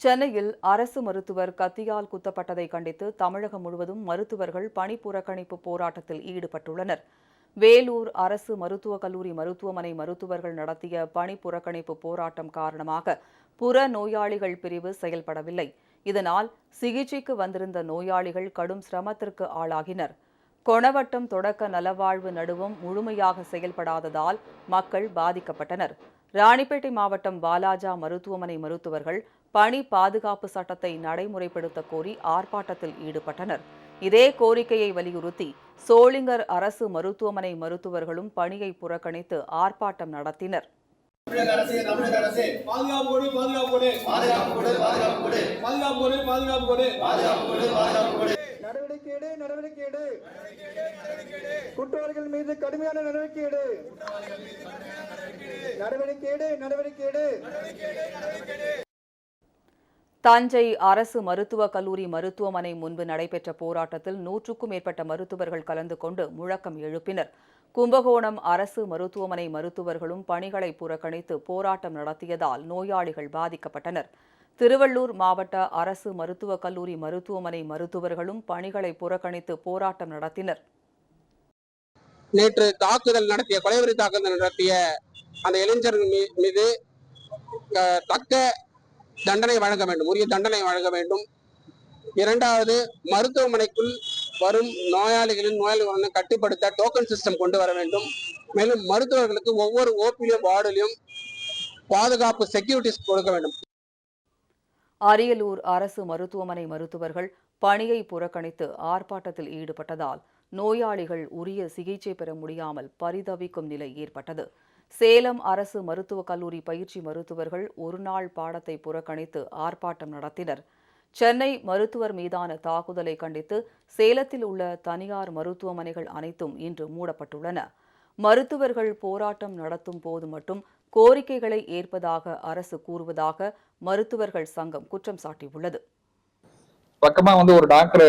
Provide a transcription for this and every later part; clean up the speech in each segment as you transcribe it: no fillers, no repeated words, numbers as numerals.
சென்னையில் அரசு மருத்துவர் கத்தியால் குத்தப்பட்டதை கண்டித்து தமிழகம் முழுவதும் மருத்துவர்கள் பணி புறக்கணிப்பு போராட்டத்தில் ஈடுபட்டுள்ளனர். வேலூர் அரசு மருத்துவக் கல்லூரி மருத்துவமனை மருத்துவர்கள் நடத்திய பணி புறக்கணிப்பு போராட்டம் காரணமாக புற நோயாளிகள் பிரிவு செயல்படவில்லை. இதனால் சிகிச்சைக்கு வந்திருந்த நோயாளிகள் கடும் சிரமத்திற்கு ஆளாகினர். கொணவட்டம் தொடக்க நலவாழ்வு நடுவம் முழுமையாக செயல்படாததால் மக்கள் பாதிக்கப்பட்டனர். ராணிப்பேட்டை மாவட்டம் வாலாஜா மருத்துவமனை மருத்துவர்கள் பணி பாதுகாப்பு சட்டத்தை நடைமுறைப்படுத்த கோரி ஆர்ப்பாட்டத்தில் ஈடுபட்டனர். இதே கோரிக்கையை வலியுறுத்தி சோளிங்கர் அரசு மருத்துவமனை மருத்துவர்களும் பணியை புறக்கணித்து ஆர்ப்பாட்டம் நடத்தினர். குற்றவாளிகள் மீது கடுமையான நடவடிக்கை எடு. தஞ்சை அரசு மருத்துவக் கல்லூரி மருத்துவமனை முன்பு நடைபெற்ற போராட்டத்தில் 100க்கும் மேற்பட்ட மருத்துவர்கள் கலந்து கொண்டு முழக்கம் எழுப்பினர். கும்பகோணம் அரசு மருத்துவமனை மருத்துவர்களும் பணிகளை புறக்கணித்து போராட்டம் நடத்தியதால் நோயாளிகள் பாதிக்கப்பட்டனர். திருவள்ளூர் மாவட்ட அரசு மருத்துவக் கல்லூரி மருத்துவமனை மருத்துவர்களும் பணிகளை புறக்கணித்து போராட்டம் நடத்தினர். நேற்று கொலைவெறி தாக்குதல் நடத்திய அந்த இளைஞர் மீது தக்க தண்டனை வழங்க வேண்டும், உரிய தண்டனை வழங்க வேண்டும். இரண்டாவது, மருத்துவமனைக்குள் வரும் நோயாளிகளை கட்டுப்படுத்த டோக்கன் சிஸ்டம் கொண்டு வர வேண்டும். மேலும் மருத்துவர்களுக்கு ஒவ்வொரு ஓபிலும் வார்டிலும் பாதுகாப்பு செக்யூரிட்டிஸ் கொடுக்க வேண்டும். அரியலூர் அரசு மருத்துவமனை மருத்துவர்கள் பணியை புறக்கணித்து ஆர்ப்பாட்டத்தில் ஈடுபட்டதால் நோயாளிகள் உரிய சிகிச்சை பெற முடியாமல் பரிதவிக்கும் நிலை ஏற்பட்டது. சேலம் அரசு மருத்துவக் கல்லூரி பயிற்சி மருத்துவர்கள் ஒருநாள் பாடத்தை புறக்கணித்து ஆர்ப்பாட்டம் நடத்தினர். சென்னை மருத்துவர் மீதான தாக்குதலை கண்டித்து சேலத்தில் உள்ள தனியார் மருத்துவமனைகள் அனைத்தும் இன்று மூடப்பட்டுள்ளன. மருத்துவர்கள் போராட்டம் நடத்தும் போது மட்டும் கோரிக்கைகளை ஏற்பதாக அரசு கூறுவதாக மருத்துவர்கள் சங்கம் குற்றம் சாட்டியுள்ளது. பக்கமா ஒரு டாக்டர்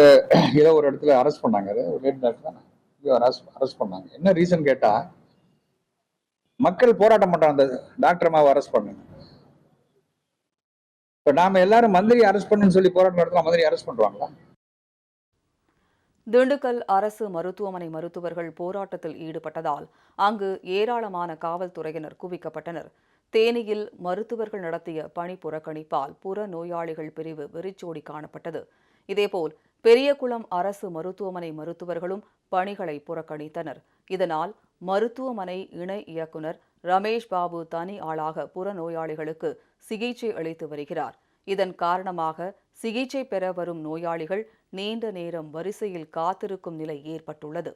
ஏதோ ஒரு இடத்துல அரெஸ்ட் பண்ணாங்க. அரெஸ்ட் பண்ணாங்க. என்ன ரீசன் கேட்டா, மக்கள் போராட்டம் பண்றாங்க, அந்த டாக்டர் அம்மாவை அரெஸ்ட் பண்ணுங்க. இப்ப நாம எல்லாரும் மந்திரி அரெஸ்ட் பண்ணுன்னு சொல்லி போராட்டம் நடத்தலாம், மந்திரி அரெஸ்ட் பண்றாங்களா? திண்டுக்கல் அரசு மருத்துவமனை மருத்துவர்கள் போராட்டத்தில் ஈடுபட்டதால் அங்கு ஏராளமான காவல்துறையினர் குவிக்கப்பட்டனர். தேனியில் மருத்துவர்கள் நடத்திய பணி புறக்கணிப்பால் புற நோயாளிகள் பிரிவு வெறிச்சோடி காணப்பட்டது. இதேபோல் பெரியகுளம் அரசு மருத்துவமனை மருத்துவர்களும் பணிகளை புறக்கணித்தனர். இதனால் மருத்துவமனை இணை இயக்குநர் ரமேஷ் பாபு தனி ஆளாக புற நோயாளிகளுக்கு சிகிச்சை அளித்து வருகிறார். இதன் காரணமாக சிகிச்சை பெற வரும் நோயாளிகள் நீண்ட நேரம் வரிசையில் காத்திருக்கும் நிலை ஏற்பட்டுள்ளது.